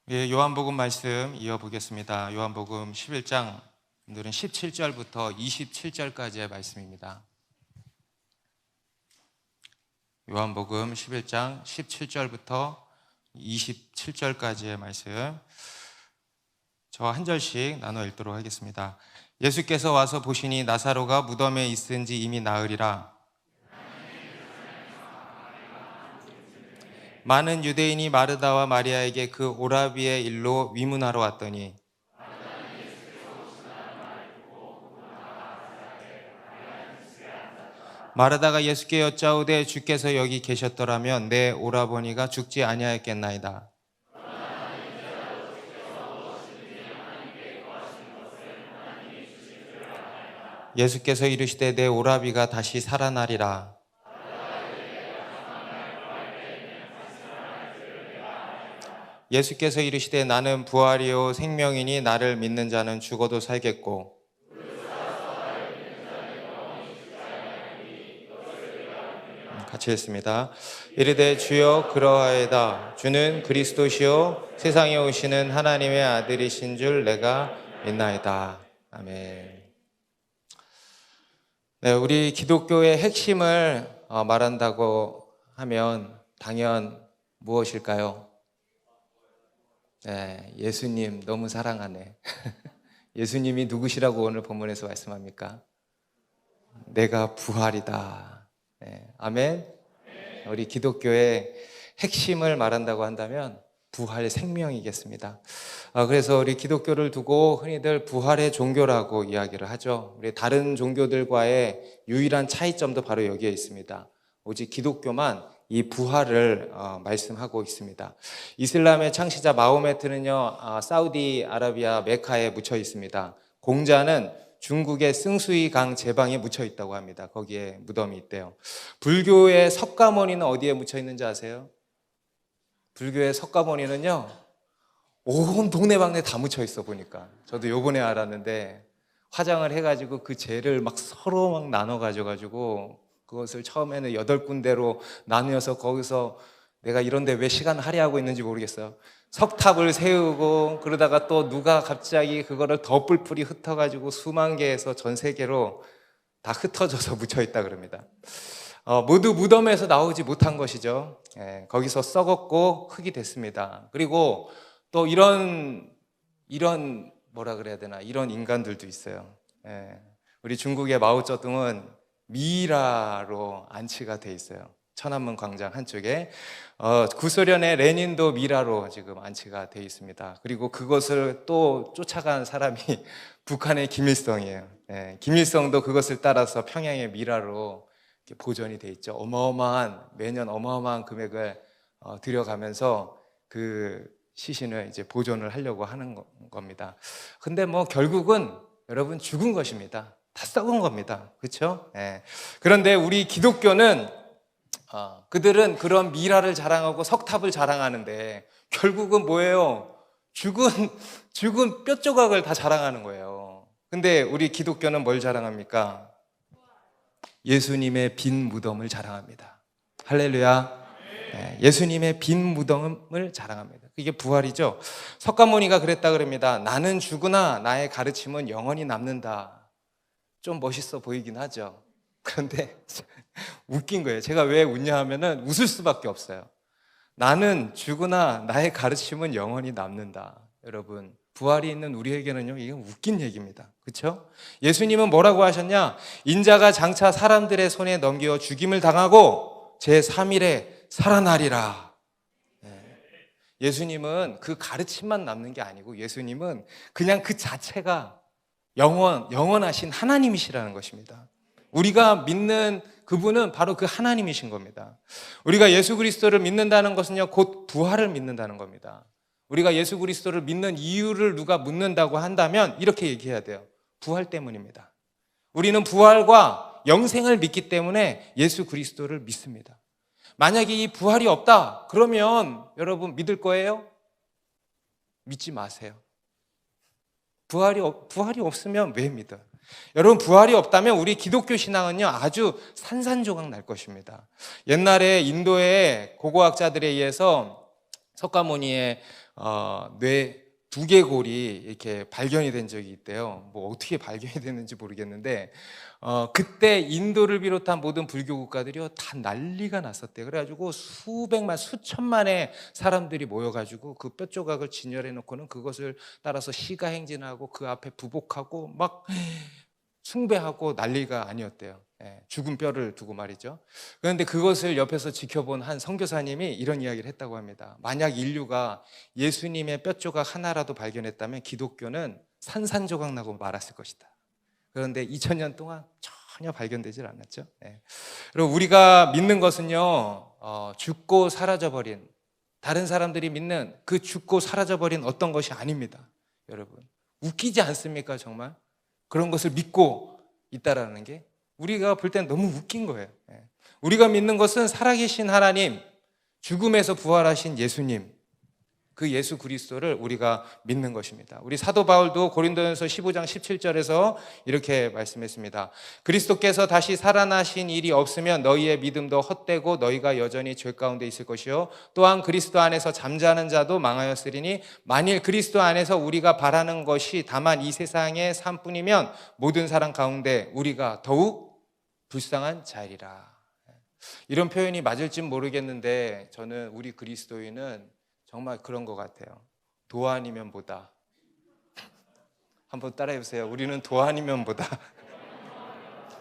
예, 요한복음 말씀 이어보겠습니다. 요한복음 11장, 오늘은 17절부터 27절까지의 말씀입니다. 요한복음 11장 17절부터 27절까지의 말씀, 저와 한 절씩 나눠 읽도록 하겠습니다. 예수께서 와서 보시니 나사로가 무덤에 있은지 이미 나으리라. 많은 유대인이 마르다와 마리아에게 그 오라비의 일로 위문하러 왔더니 마르다가 예수께 여짜오되 주께서 여기 계셨더라면 내 오라버니가 죽지 아니하였겠나이다. 예수께서 이르시되 내 오라비가 다시 살아나리라. 예수께서 이르시되 나는 부활이요 생명이니 나를 믿는 자는 죽어도 살겠고 같이 했습니다. 이르되 주여 그러하이다. 주는 그리스도시요 세상에 오시는 하나님의 아들이신 줄 내가 믿나이다. 아멘. 네, 우리 기독교의 핵심을 말한다고 하면 당연 무엇일까요? 네, 예수님 너무 사랑하네. 예수님이 누구시라고 오늘 본문에서 말씀합니까? 내가 부활이다. 네, 아멘. 우리 기독교의 핵심을 말한다고 한다면 부활의 생명이겠습니다. 그래서 우리 기독교를 두고 흔히들 부활의 종교라고 이야기를 하죠. 우리 다른 종교들과의 유일한 차이점도 바로 여기에 있습니다. 오직 기독교만 이 부활을 말씀하고 있습니다. 이슬람의 창시자 마호메트는요, 사우디아라비아 메카에 묻혀 있습니다. 공자는 중국의 승수이 강 제방에 묻혀 있다고 합니다. 거기에 무덤이 있대요. 불교의 석가모니는 어디에 묻혀 있는지 아세요? 불교의 석가모니는요, 온 동네방네 다 묻혀 있어 보니까. 저도 요번에 알았는데 화장을 해가지고 그 재를 막 서로 막 나눠 가지고 그것을 처음에는 8군데로 나누어서 거기서 내가 이런데 왜 시간을 할애하고 있는지 모르겠어요. 석탑을 세우고 그러다가 또 누가 갑자기 그거를 더 뿔뿔이 흩어가지고 수만 개에서 전 세계로 다 흩어져서 묻혀 있다 그럽니다. 모두 무덤에서 나오지 못한 것이죠. 거기서 썩었고 흙이 됐습니다. 그리고 또 이런 뭐라 그래야 되나, 이런 인간들도 있어요. 우리 중국의 마오쩌둥은 미라로 안치가 돼 있어요. 천안문 광장 한쪽에. 구소련의 레닌도 미라로 지금 안치가 돼 있습니다. 그리고 그것을 또 쫓아간 사람이 북한의 김일성이에요. 김일성도 그것을 따라서 평양의 미라로 보존이 돼 있죠. 매년 어마어마한 금액을 들여가면서 그 시신을 이제 보존을 하려고 하는 겁니다. 근데 결국은 여러분 죽은 것입니다. 다 썩은 겁니다. 그렇죠? 그런데 우리 기독교는 그들은 그런 미라를 자랑하고 석탑을 자랑하는데 결국은 뭐예요? 죽은 뼈 조각을 다 자랑하는 거예요. 근데 우리 기독교는 뭘 자랑합니까? 예수님의 빈 무덤을 자랑합니다. 할렐루야. 예수님의 빈 무덤을 자랑합니다. 이게 부활이죠. 석가모니가 그랬다 그럽니다. 나는 죽으나 나의 가르침은 영원히 남는다. 좀 멋있어 보이긴 하죠. 그런데 웃긴 거예요. 제가 왜 웃냐 하면은 웃을 수밖에 없어요. 나는 죽으나 나의 가르침은 영원히 남는다. 여러분, 부활이 있는 우리에게는요, 이건 웃긴 얘기입니다. 그렇죠? 예수님은 뭐라고 하셨냐? 인자가 장차 사람들의 손에 넘겨 죽임을 당하고 제3일에 살아나리라. 예수님은 그 가르침만 남는 게 아니고 예수님은 그냥 그 자체가 영원하신 하나님이시라는 것입니다. 우리가 믿는 그분은 바로 그 하나님이신 겁니다. 우리가 예수 그리스도를 믿는다는 것은요, 곧 부활을 믿는다는 겁니다. 우리가 예수 그리스도를 믿는 이유를 누가 묻는다고 한다면 이렇게 얘기해야 돼요. 부활 때문입니다. 우리는 부활과 영생을 믿기 때문에 예수 그리스도를 믿습니다. 만약에 이 부활이 없다 그러면 여러분 믿을 거예요? 믿지 마세요. 부활이 없으면 왜 믿어요? 여러분, 부활이 없다면 우리 기독교 신앙은요, 아주 산산조각 날 것입니다. 옛날에 인도의 고고학자들에 의해서 석가모니의 뇌 두개골이 이렇게 발견이 된 적이 있대요. 뭐 어떻게 발견이 됐는지 모르겠는데, 그때 인도를 비롯한 모든 불교 국가들이요, 다 난리가 났었대요. 그래가지고 수백만, 수천만의 사람들이 모여가지고 그 뼈 조각을 진열해 놓고는 그것을 따라서 시가 행진하고 그 앞에 부복하고 막 숭배하고 난리가 아니었대요. 죽은 뼈를 두고 말이죠. 그런데 그것을 옆에서 지켜본 한 선교사님이 이런 이야기를 했다고 합니다. 만약 인류가 예수님의 뼈 조각 하나라도 발견했다면 기독교는 산산조각 나고 말았을 것이다. 그런데 2000년 동안 전혀 발견되질 않았죠. 그리고 우리가 믿는 것은요, 죽고 사라져버린, 다른 사람들이 믿는 그 죽고 사라져버린 어떤 것이 아닙니다. 여러분, 웃기지 않습니까? 정말 그런 것을 믿고 있다라는 게 우리가 볼 때는 너무 웃긴 거예요. 우리가 믿는 것은 살아계신 하나님, 죽음에서 부활하신 예수님, 그 예수 그리스도를 우리가 믿는 것입니다. 우리 사도 바울도 고린도전서 15장 17절에서 이렇게 말씀했습니다. 그리스도께서 다시 살아나신 일이 없으면 너희의 믿음도 헛되고 너희가 여전히 죄 가운데 있을 것이요, 또한 그리스도 안에서 잠자는 자도 망하였으리니 만일 그리스도 안에서 우리가 바라는 것이 다만 이 세상의 삶뿐이면 모든 사람 가운데 우리가 더욱 불쌍한 자이리라. 이런 표현이 맞을지 모르겠는데 저는 우리 그리스도인은 정말 그런 것 같아요. 도 아니면 보다. 한번 따라해 보세요. 우리는 도 아니면 보다.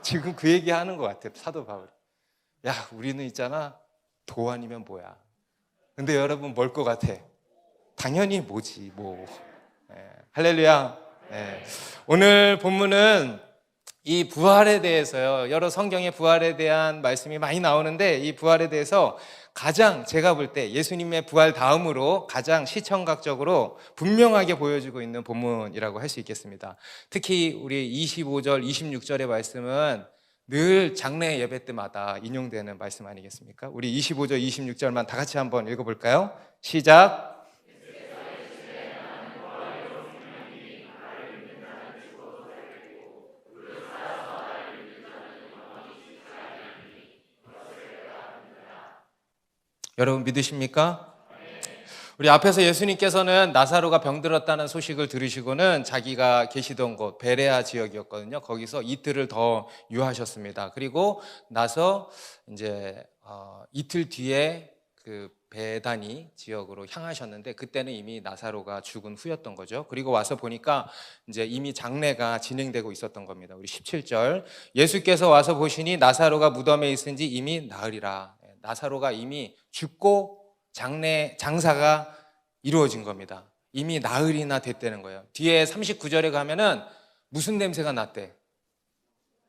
지금 그 얘기 하는 것 같아요, 사도 바울. 야, 우리는 있잖아, 도 아니면 뭐야. 근데 여러분 뭘 것 같아? 당연히 뭐지, 뭐. 할렐루야. 오늘 본문은 이 부활에 대해서요, 여러 성경의 부활에 대한 말씀이 많이 나오는데, 이 부활에 대해서 가장 제가 볼 때 예수님의 부활 다음으로 가장 시청각적으로 분명하게 보여주고 있는 본문이라고 할 수 있겠습니다. 특히 우리 25절, 26절의 말씀은 늘 장례 예배 때마다 인용되는 말씀 아니겠습니까? 우리 25절, 26절만 다 같이 한번 읽어볼까요? 시작. 여러분 믿으십니까? 우리 앞에서 예수님께서는 나사로가 병들었다는 소식을 들으시고는 자기가 계시던 곳 베레아 지역이었거든요. 거기서 이틀을 더 유하셨습니다. 그리고 나서 이제 이틀 뒤에 그 베다니 지역으로 향하셨는데 그때는 이미 나사로가 죽은 후였던 거죠. 그리고 와서 보니까 이제 이미 장례가 진행되고 있었던 겁니다. 우리 17절, 예수께서 와서 보시니 나사로가 무덤에 있은지 이미 나으리라. 나사로가 이미 죽고 장사가 이루어진 겁니다. 이미 나흘이나 됐다는 거예요. 뒤에 39절에 가면은 무슨 냄새가 났대?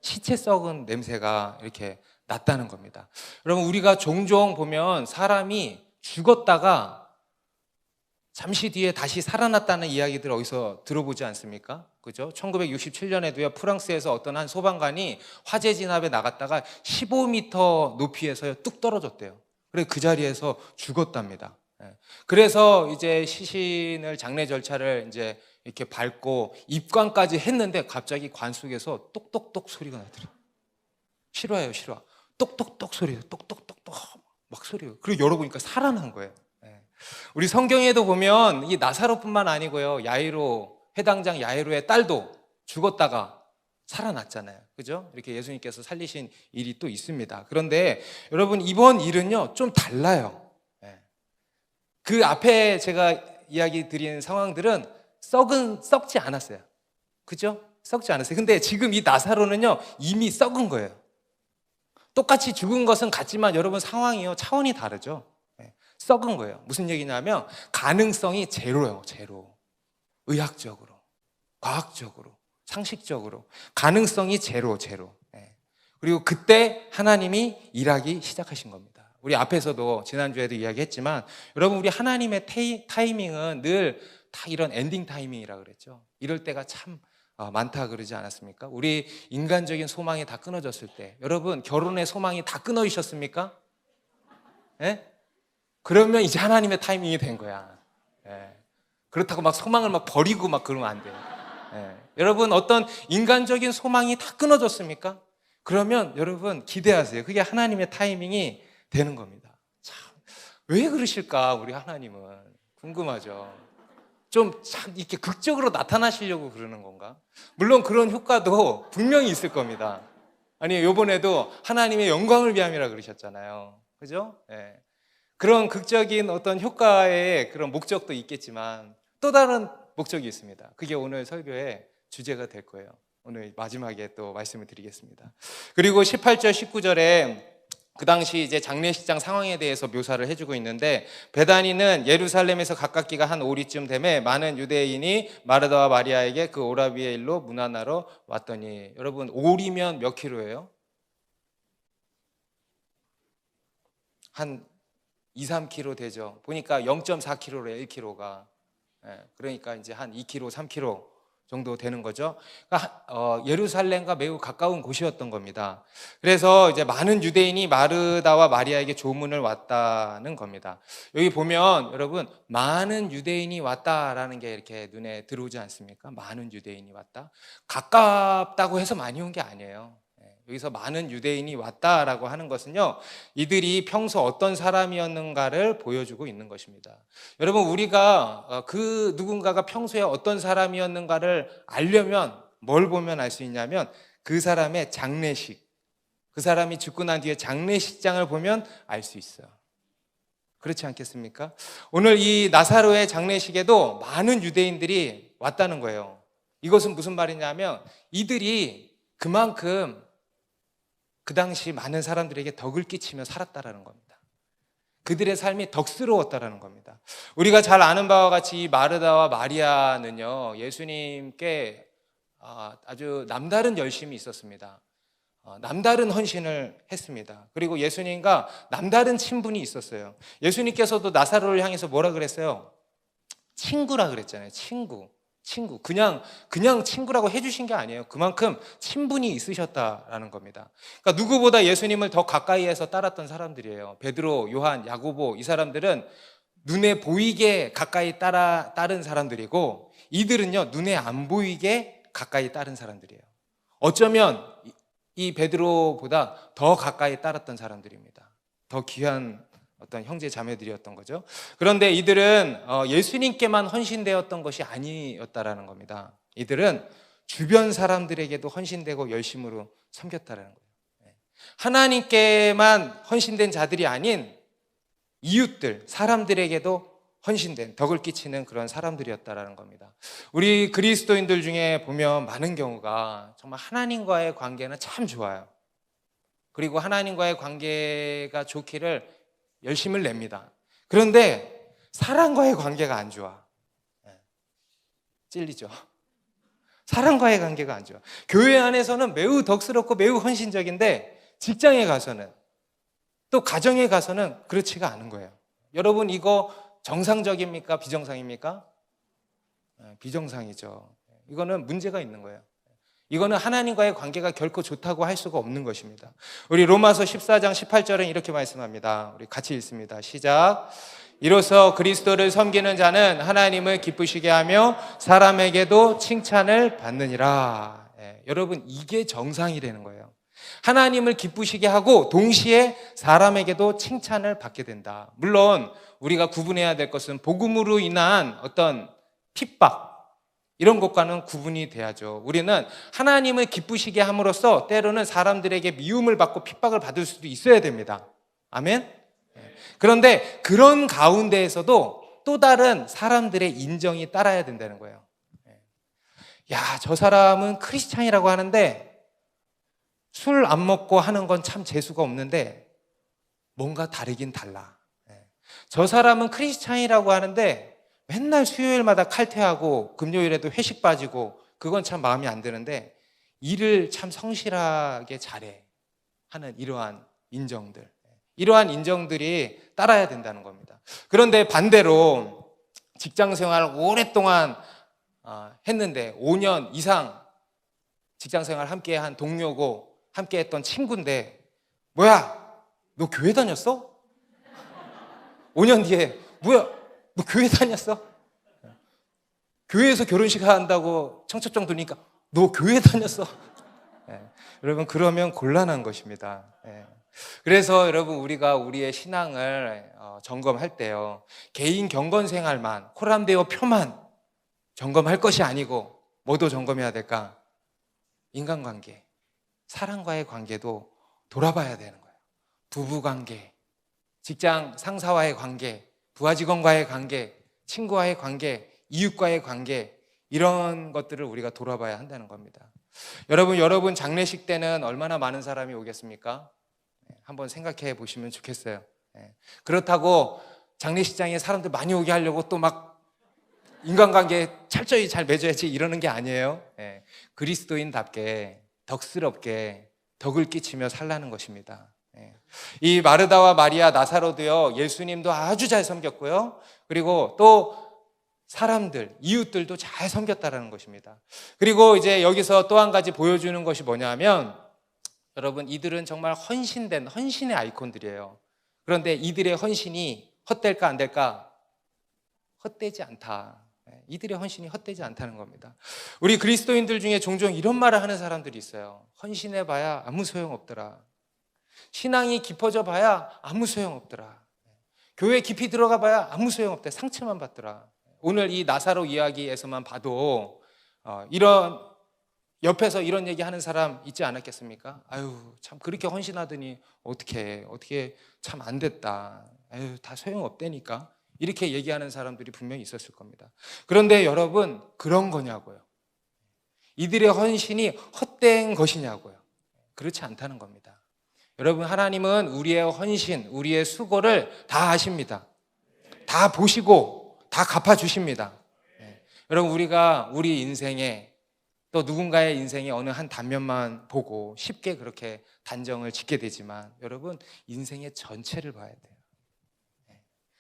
시체 썩은 냄새가 이렇게 났다는 겁니다. 여러분, 우리가 종종 보면 사람이 죽었다가 잠시 뒤에 다시 살아났다는 이야기들 어디서 들어보지 않습니까? 그죠? 1967년에도요, 프랑스에서 어떤 한 소방관이 화재 진압에 나갔다가 15m 높이에서 뚝 떨어졌대요. 그래서 그 자리에서 죽었답니다. 그래서 이제 시신을 장례 절차를 이제 이렇게 밟고 입관까지 했는데 갑자기 관 속에서 똑똑똑 소리가 나더래요. 실화예요, 실화. 똑똑똑 소리예요. 똑똑똑똑 막 소리예요. 그리고 열어보니까 살아난 거예요. 우리 성경에도 보면 이 나사로뿐만 아니고요, 야이로, 회당장 야이로의 딸도 죽었다가 살아났잖아요. 그죠? 이렇게 예수님께서 살리신 일이 또 있습니다. 그런데 여러분, 이번 일은요 좀 달라요. 그 앞에 제가 이야기 드린 상황들은 썩지 않았어요. 그죠? 썩지 않았어요. 근데 지금 이 나사로는요 이미 썩은 거예요. 똑같이 죽은 것은 같지만 여러분 상황이요 차원이 다르죠. 썩은 거예요. 무슨 얘기냐면 가능성이 제로예요. 제로. 의학적으로, 과학적으로, 상식적으로 가능성이 제로. 그리고 그때 하나님이 일하기 시작하신 겁니다. 우리 앞에서도 지난주에도 이야기했지만 여러분, 우리 하나님의 타이밍은 늘 다 이런 엔딩 타이밍이라고 그랬죠. 이럴 때가 참 많다 그러지 않았습니까? 우리 인간적인 소망이 다 끊어졌을 때, 여러분 결혼의 소망이 다 끊어지셨습니까? 그러면 이제 하나님의 타이밍이 된 거야. 그렇다고 막 소망을 막 버리고 막 그러면 안 돼요. 여러분 어떤 인간적인 소망이 다 끊어졌습니까? 그러면 여러분 기대하세요. 그게 하나님의 타이밍이 되는 겁니다. 참, 왜 그러실까 우리 하나님은 궁금하죠. 좀 참 이렇게 극적으로 나타나시려고 그러는 건가? 물론 그런 효과도 분명히 있을 겁니다. 아니 요번에도 하나님의 영광을 위함이라 그러셨잖아요. 그죠? 예. 그런 극적인 어떤 효과의 그런 목적도 있겠지만 또 다른 목적이 있습니다. 그게 오늘 설교의 주제가 될 거예요. 오늘 마지막에 또 말씀을 드리겠습니다. 그리고 18절 19절에 그 당시 이제 장례식장 상황에 대해서 묘사를 해주고 있는데, 베다니는 예루살렘에서 가깝기가 한 오리쯤 되매 많은 유대인이 마르다와 마리아에게 그 오라비의 일로 문안하러 왔더니, 여러분 오리면 몇 킬로예요? 한 2, 3kg 되죠. 보니까 0.4kg래요. 1kg가. 그러니까 이제 한 2kg, 3kg 정도 되는 거죠. 그러니까 예루살렘과 매우 가까운 곳이었던 겁니다. 그래서 이제 많은 유대인이 마르다와 마리아에게 조문을 왔다는 겁니다. 여기 보면 여러분 많은 유대인이 왔다라는 게 이렇게 눈에 들어오지 않습니까? 많은 유대인이 왔다. 가깝다고 해서 많이 온 게 아니에요. 여기서 많은 유대인이 왔다라고 하는 것은요, 이들이 평소 어떤 사람이었는가를 보여주고 있는 것입니다. 여러분, 우리가 그 누군가가 평소에 어떤 사람이었는가를 알려면 뭘 보면 알 수 있냐면 그 사람의 장례식, 그 사람이 죽고 난 뒤에 장례식장을 보면 알 수 있어요. 그렇지 않겠습니까? 오늘 이 나사로의 장례식에도 많은 유대인들이 왔다는 거예요. 이것은 무슨 말이냐면 이들이 그만큼 그 당시 많은 사람들에게 덕을 끼치며 살았다라는 겁니다. 그들의 삶이 덕스러웠다라는 겁니다. 우리가 잘 아는 바와 같이 이 마르다와 마리아는요, 예수님께 아주 남다른 열심이 있었습니다. 남다른 헌신을 했습니다. 그리고 예수님과 남다른 친분이 있었어요. 예수님께서도 나사로를 향해서 뭐라 그랬어요? 친구라 그랬잖아요. 친구. 그냥 친구라고 해주신 게 아니에요. 그만큼 친분이 있으셨다라는 겁니다. 그러니까 누구보다 예수님을 더 가까이에서 따랐던 사람들이에요. 베드로, 요한, 야고보, 이 사람들은 눈에 보이게 가까이 따른 사람들이고, 이들은요 눈에 안 보이게 가까이 따른 사람들이에요. 어쩌면 이 베드로보다 더 가까이 따랐던 사람들입니다. 더 귀한 어떤 형제 자매들이었던 거죠. 그런데 이들은 예수님께만 헌신되었던 것이 아니었다라는 겁니다. 이들은 주변 사람들에게도 헌신되고 열심으로 섬겼다라는 거예요. 하나님께만 헌신된 자들이 아닌 이웃들, 사람들에게도 헌신된, 덕을 끼치는 그런 사람들이었다라는 겁니다. 우리 그리스도인들 중에 보면 많은 경우가 정말 하나님과의 관계는 참 좋아요. 그리고 하나님과의 관계가 좋기를 열심을 냅니다. 그런데 사람과의 관계가 안 좋아. 찔리죠. 사람과의 관계가 안 좋아. 교회 안에서는 매우 덕스럽고 매우 헌신적인데 직장에 가서는, 또 가정에 가서는 그렇지가 않은 거예요. 여러분 이거 정상적입니까? 비정상입니까? 비정상이죠. 이거는 문제가 있는 거예요. 이거는 하나님과의 관계가 결코 좋다고 할 수가 없는 것입니다. 우리 로마서 14장 18절은 이렇게 말씀합니다. 우리 같이 읽습니다. 시작. 이로써 그리스도를 섬기는 자는 하나님을 기쁘시게 하며 사람에게도 칭찬을 받느니라. 여러분 이게 정상이라는 거예요. 하나님을 기쁘시게 하고 동시에 사람에게도 칭찬을 받게 된다. 물론 우리가 구분해야 될 것은 복음으로 인한 어떤 핍박, 이런 것과는 구분이 돼야죠. 우리는 하나님을 기쁘시게 함으로써 때로는 사람들에게 미움을 받고 핍박을 받을 수도 있어야 됩니다. 아멘? 그런데 그런 가운데에서도 또 다른 사람들의 인정이 따라야 된다는 거예요. 야, 저 사람은 크리스찬이라고 하는데 술 안 먹고 하는 건 참 재수가 없는데 뭔가 다르긴 달라. 저 사람은 크리스찬이라고 하는데 맨날 수요일마다 칼퇴하고 금요일에도 회식 빠지고 그건 참 마음에 안 드는데 일을 참 성실하게 잘해 하는 이러한 인정들이 따라야 된다는 겁니다. 그런데 반대로 직장생활 오랫동안 했는데 5년 이상 직장생활 함께한 동료고 함께했던 친구인데 뭐야 너 교회 다녔어? 5년 뒤에 뭐야 너 교회 다녔어? 교회에서 결혼식 한다고 청첩장 두니까 너 교회 다녔어? 예. 여러분 그러면 곤란한 것입니다. 예. 그래서 여러분 우리가 우리의 신앙을 점검할 때요, 개인 경건 생활만, 코람데오 표만 점검할 것이 아니고 뭐도 점검해야 될까? 인간관계, 사람과의 관계도 돌아봐야 되는 거예요. 부부관계, 직장 상사와의 관계, 부하 직원과의 관계, 친구와의 관계, 이웃과의 관계, 이런 것들을 우리가 돌아봐야 한다는 겁니다. 여러분 장례식 때는 얼마나 많은 사람이 오겠습니까? 한번 생각해 보시면 좋겠어요. 그렇다고 장례식장에 사람들 많이 오게 하려고 또 막 인간관계 철저히 잘 맺어야지 이러는 게 아니에요. 그리스도인답게 덕스럽게 덕을 끼치며 살라는 것입니다. 이 마르다와 마리아, 나사로도요, 예수님도 아주 잘 섬겼고요, 그리고 또 사람들, 이웃들도 잘 섬겼다라는 것입니다. 그리고 이제 여기서 또 한 가지 보여주는 것이 뭐냐면, 여러분 이들은 정말 헌신된 헌신의 아이콘들이에요. 그런데 이들의 헌신이 헛될까 안 될까? 헛되지 않다. 이들의 헌신이 헛되지 않다는 겁니다. 우리 그리스도인들 중에 종종 이런 말을 하는 사람들이 있어요. 헌신해봐야 아무 소용없더라. 신앙이 깊어져 봐야 아무 소용없더라. 교회 깊이 들어가 봐야 아무 소용없대. 상처만 받더라. 오늘 이 나사로 이야기에서만 봐도 이런 옆에서 이런 얘기하는 사람 있지 않았겠습니까? 아유 참 그렇게 헌신하더니 어떻게 참 안 됐다. 아유 다 소용없다니까. 이렇게 얘기하는 사람들이 분명히 있었을 겁니다. 그런데 여러분 그런 거냐고요? 이들의 헌신이 헛된 것이냐고요? 그렇지 않다는 겁니다. 여러분 하나님은 우리의 헌신, 우리의 수고를 다 아십니다. 다 보시고 다 갚아주십니다. 여러분 우리가 우리 인생에 또 누군가의 인생의 어느 한 단면만 보고 쉽게 그렇게 단정을 짓게 되지만, 여러분 인생의 전체를 봐야 돼요.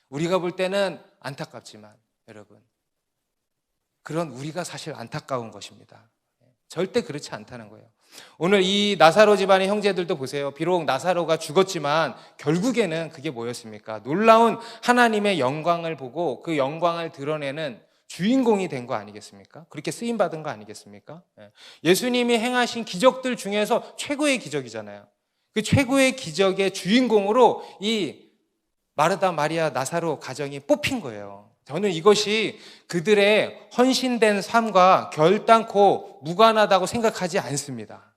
우리가 볼 때는 안타깝지만 여러분 그런 우리가 사실 안타까운 것입니다. 절대 그렇지 않다는 거예요. 오늘 이 나사로 집안의 형제들도 보세요. 비록 나사로가 죽었지만 결국에는 그게 뭐였습니까? 놀라운 하나님의 영광을 보고 그 영광을 드러내는 주인공이 된 거 아니겠습니까? 그렇게 쓰임받은 거 아니겠습니까? 예수님이 행하신 기적들 중에서 최고의 기적이잖아요. 그 최고의 기적의 주인공으로 이 마르다, 마리아, 나사로 가정이 뽑힌 거예요. 저는 이것이 그들의 헌신된 삶과 결단코 무관하다고 생각하지 않습니다.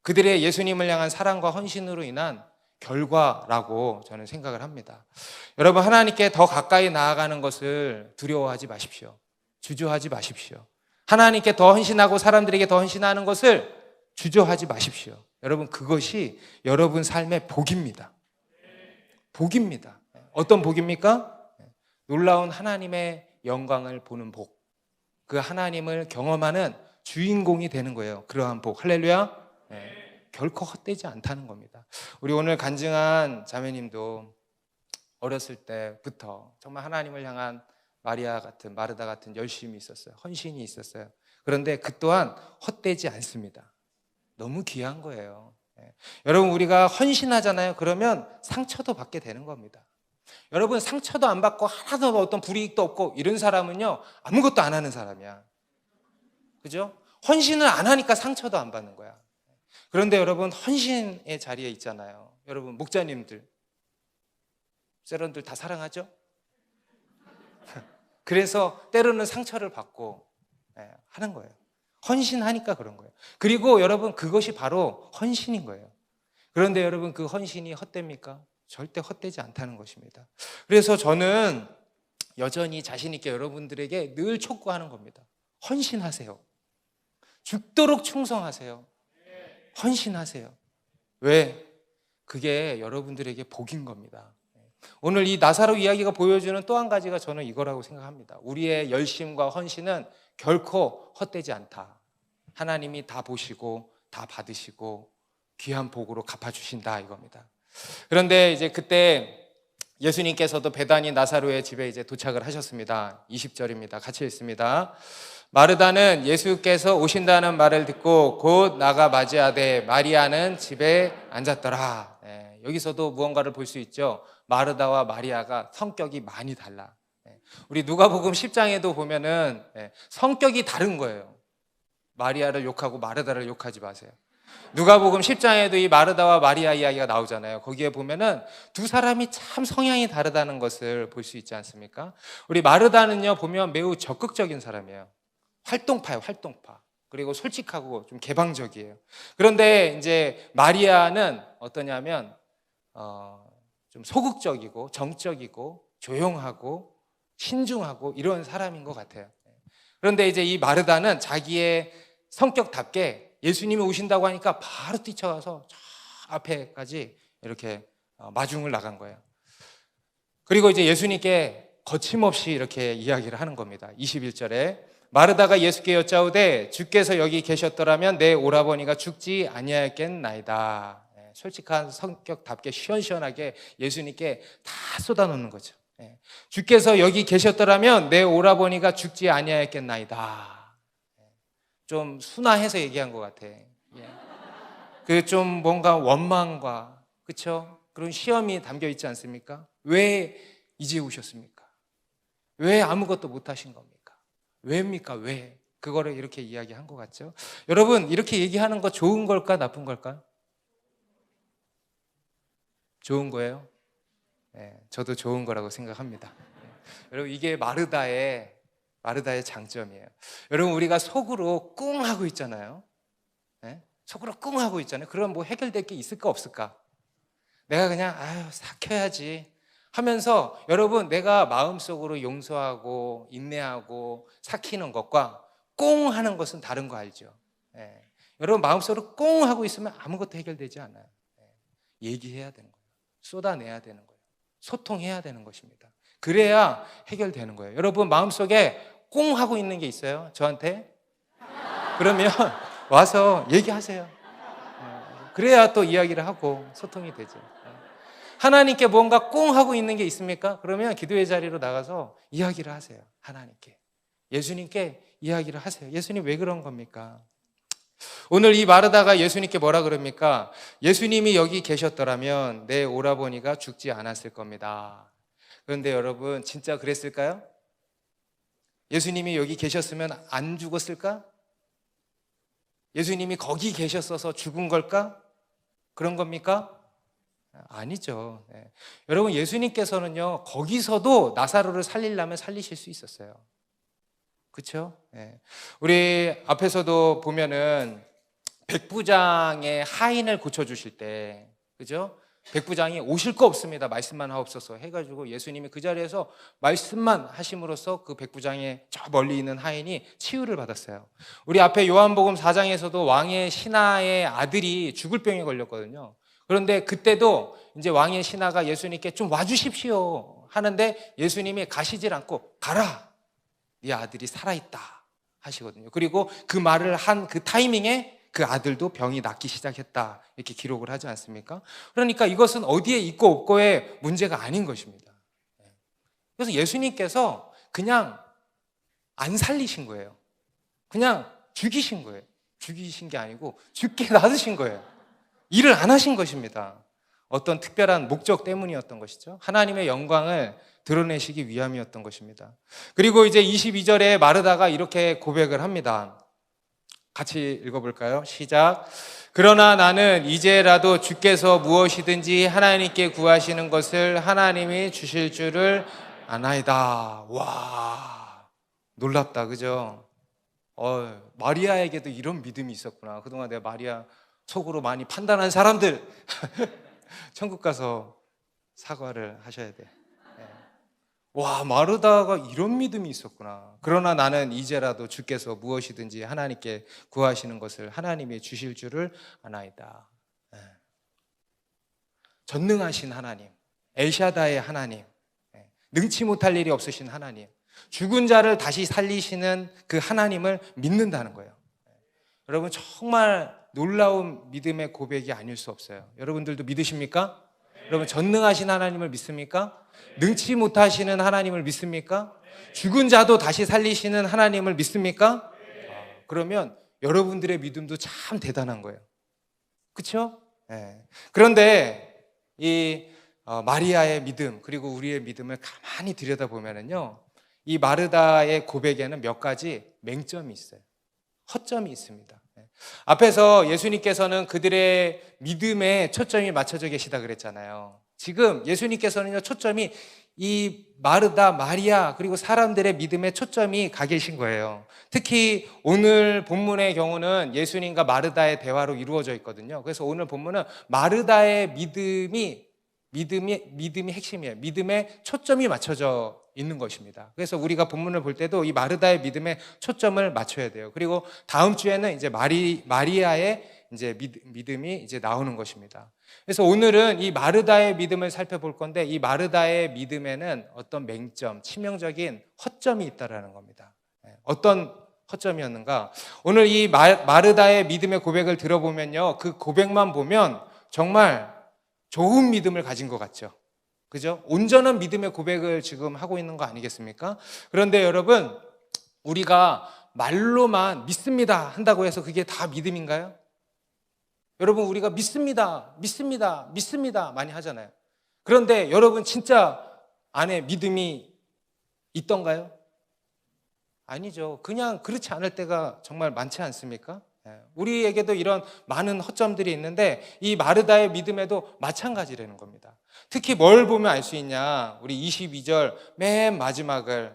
그들의 예수님을 향한 사랑과 헌신으로 인한 결과라고 저는 생각을 합니다. 여러분 하나님께 더 가까이 나아가는 것을 두려워하지 마십시오. 주저하지 마십시오. 하나님께 더 헌신하고 사람들에게 더 헌신하는 것을 주저하지 마십시오. 여러분 그것이 여러분 삶의 복입니다. 복입니다. 어떤 복입니까? 놀라운 하나님의 영광을 보는 복, 그 하나님을 경험하는 주인공이 되는 거예요. 그러한 복. 할렐루야. 결코 헛되지 않다는 겁니다. 우리 오늘 간증한 자매님도 어렸을 때부터 정말 하나님을 향한 마리아 같은, 마르다 같은 열심이 있었어요. 헌신이 있었어요. 그런데 그 또한 헛되지 않습니다. 너무 귀한 거예요. 여러분 우리가 헌신하잖아요. 그러면 상처도 받게 되는 겁니다. 여러분 상처도 안 받고 하나도 어떤 불이익도 없고 이런 사람은요 아무것도 안 하는 사람이야. 그죠? 헌신을 안 하니까 상처도 안 받는 거야. 그런데 여러분 헌신의 자리에 있잖아요. 여러분 목자님들, 세런들 다 사랑하죠? 그래서 때로는 상처를 받고 하는 거예요. 헌신하니까 그런 거예요. 그리고 여러분 그것이 바로 헌신인 거예요. 그런데 여러분 그 헌신이 헛됩니까? 절대 헛되지 않다는 것입니다. 그래서 저는 여전히 자신 있게 여러분들에게 늘 촉구하는 겁니다. 헌신하세요. 죽도록 충성하세요. 헌신하세요. 왜? 그게 여러분들에게 복인 겁니다. 오늘 이 나사로 이야기가 보여주는 또 한 가지가 저는 이거라고 생각합니다. 우리의 열심과 헌신은 결코 헛되지 않다. 하나님이 다 보시고 다 받으시고 귀한 복으로 갚아주신다 이겁니다. 그런데 이제 그때 예수님께서도 베다니 나사로의 집에 이제 도착을 하셨습니다. 20절입니다. 같이 읽습니다. 마르다는 예수께서 오신다는 말을 듣고 곧 나가 맞이하되 마리아는 집에 앉았더라. 여기서도 무언가를 볼 수 있죠. 마르다와 마리아가 성격이 많이 달라. 우리 누가복음 10장에도 보면은 성격이 다른 거예요. 마리아를 욕하고 마르다를 욕하지 마세요. 누가복음 10장에도 이 마르다와 마리아 이야기가 나오잖아요. 거기에 보면은 두 사람이 참 성향이 다르다는 것을 볼 수 있지 않습니까? 우리 마르다는요, 보면 매우 적극적인 사람이에요. 활동파예요, 활동파. 그리고 솔직하고 좀 개방적이에요. 그런데 이제 마리아는 어떠냐면 좀 소극적이고 정적이고 조용하고 신중하고 이런 사람인 것 같아요. 그런데 이제 이 마르다는 자기의 성격답게 예수님이 오신다고 하니까 바로 뛰쳐가서 저 앞에까지 이렇게 마중을 나간 거예요. 그리고 이제 예수님께 거침없이 이렇게 이야기를 하는 겁니다. 21절에 마르다가 예수께 여짜오되 주께서 여기 계셨더라면 내 오라버니가 죽지 아니하였겠나이다. 솔직한 성격답게 시원시원하게 예수님께 다 쏟아놓는 거죠. 주께서 여기 계셨더라면 내 오라버니가 죽지 아니하였겠나이다. 좀 순화해서 얘기한 것 같아. 그 좀 뭔가 원망과 그렇죠? 그런 시험이 담겨 있지 않습니까? 왜 이제 오셨습니까? 왜 아무것도 못 하신 겁니까? 왜입니까? 왜? 그거를 이렇게 이야기한 것 같죠? 여러분, 이렇게 얘기하는 거 좋은 걸까? 나쁜 걸까? 좋은 거예요? 저도 좋은 거라고 생각합니다. 여러분, 이게 마르다의 장점이에요. 여러분, 우리가 속으로 꿍 하고 있잖아요. 속으로 꿍 하고 있잖아요. 그럼 뭐 해결될 게 있을까 없을까? 내가 그냥 삭혀야지 하면서 여러분, 내가 마음속으로 용서하고 인내하고 삭히는 것과 꽁 하는 것은 다른 거 알죠? 여러분, 마음속으로 꽁 하고 있으면 아무것도 해결되지 않아요. 얘기해야 되는 거예요. 쏟아내야 되는 거예요. 소통해야 되는 것입니다. 그래야 해결되는 거예요. 여러분, 마음속에 꽁 하고 있는 게 있어요? 저한테? 그러면 와서 얘기하세요. 그래야 또 이야기를 하고 소통이 되죠. 하나님께 뭔가 꽁 하고 있는 게 있습니까? 그러면 기도의 자리로 나가서 이야기를 하세요. 하나님께. 예수님께 이야기를 하세요. 예수님 왜 그런 겁니까? 오늘 이 마르다가 예수님께 뭐라 그럽니까? 예수님이 여기 계셨더라면 내 오라버니가 죽지 않았을 겁니다. 그런데 여러분, 진짜 그랬을까요? 예수님이 여기 계셨으면 안 죽었을까? 예수님이 거기 계셨어서 죽은 걸까? 그런 겁니까? 아니죠. 여러분, 예수님께서는요, 거기서도 나사로를 살리려면 살리실 수 있었어요. 그렇죠? 우리 앞에서도 보면은 백부장의 하인을 고쳐주실 때, 그죠? 백부장이 오실 거 없습니다. 말씀만 하옵소서 해가지고 예수님이 그 자리에서 말씀만 하심으로써 그 백부장의 저 멀리 있는 하인이 치유를 받았어요. 우리 앞에 요한복음 4장에서도 왕의 신하의 아들이 죽을 병에 걸렸거든요. 그런데 그때도 이제 왕의 신하가 예수님께 좀 와주십시오 하는데 예수님이 가시질 않고 가라, 네 아들이 살아있다 하시거든요. 그리고 그 말을 한 그 타이밍에 그 아들도 병이 낫기 시작했다 이렇게 기록을 하지 않습니까? 그러니까 이것은 어디에 있고 없고의 문제가 아닌 것입니다. 그래서 예수님께서 그냥 안 살리신 거예요. 그냥 죽이신 거예요. 죽이신 게 아니고 죽게 놔두신 거예요. 일을 안 하신 것입니다. 어떤 특별한 목적 때문이었던 것이죠. 하나님의 영광을 드러내시기 위함이었던 것입니다. 그리고 이제 22절에 마르다가 이렇게 고백을 합니다. 같이 읽어볼까요? 시작. 그러나 나는 이제라도 주께서 무엇이든지 하나님께 구하시는 것을 하나님이 주실 줄을 아나이다. 와, 놀랍다, 그죠? 마리아에게도 이런 믿음이 있었구나. 그동안 내가 마리아 속으로 많이 판단한 사람들 천국 가서 사과를 하셔야 돼. 와, 마르다가 이런 믿음이 있었구나. 그러나 나는 이제라도 주께서 무엇이든지 하나님께 구하시는 것을 하나님이 주실 줄을 아나이다. 전능하신 하나님, 엘샤다의 하나님, 능치 못할 일이 없으신 하나님, 죽은 자를 다시 살리시는 그 하나님을 믿는다는 거예요. 여러분, 정말 놀라운 믿음의 고백이 아닐 수 없어요. 여러분들도 믿으십니까? 여러분, 전능하신 하나님을 믿습니까? 능치 못하시는 하나님을 믿습니까? 죽은 자도 다시 살리시는 하나님을 믿습니까? 그러면 여러분들의 믿음도 참 대단한 거예요. 그렇죠? 그런데 이 마리아의 믿음 그리고 우리의 믿음을 가만히 들여다보면요, 이 마르다의 고백에는 몇 가지 맹점이 있어요. 허점이 있습니다. 앞에서 예수님께서는 그들의 믿음에 초점이 맞춰져 계시다 그랬잖아요. 지금 예수님께서는요, 초점이 이 마르다, 마리아, 그리고 사람들의 믿음에 초점이 가 계신 거예요. 특히 오늘 본문의 경우는 예수님과 마르다의 대화로 이루어져 있거든요. 그래서 오늘 본문은 마르다의 믿음이 핵심이에요. 믿음에 초점이 맞춰져 있는 것입니다. 그래서 우리가 본문을 볼 때도 이 마르다의 믿음에 초점을 맞춰야 돼요. 그리고 다음 주에는 이제 마리아의 이제 믿음이 이제 나오는 것입니다. 그래서 오늘은 이 마르다의 믿음을 살펴볼 건데, 이 마르다의 믿음에는 어떤 맹점, 치명적인 허점이 있다라는 겁니다. 어떤 허점이었는가? 오늘 이 마르다의 믿음의 고백을 들어보면요, 그 고백만 보면 정말 좋은 믿음을 가진 것 같죠. 그죠? 온전한 믿음의 고백을 지금 하고 있는 거 아니겠습니까? 그런데 여러분, 우리가 말로만 믿습니다 한다고 해서 그게 다 믿음인가요? 여러분, 우리가 믿습니다 많이 하잖아요. 그런데 여러분, 진짜 안에 믿음이 있던가요? 아니죠. 그냥 그렇지 않을 때가 정말 많지 않습니까? 우리에게도 이런 많은 허점들이 있는데 이 마르다의 믿음에도 마찬가지라는 겁니다. 특히 뭘 보면 알 수 있냐? 우리 22절 맨 마지막을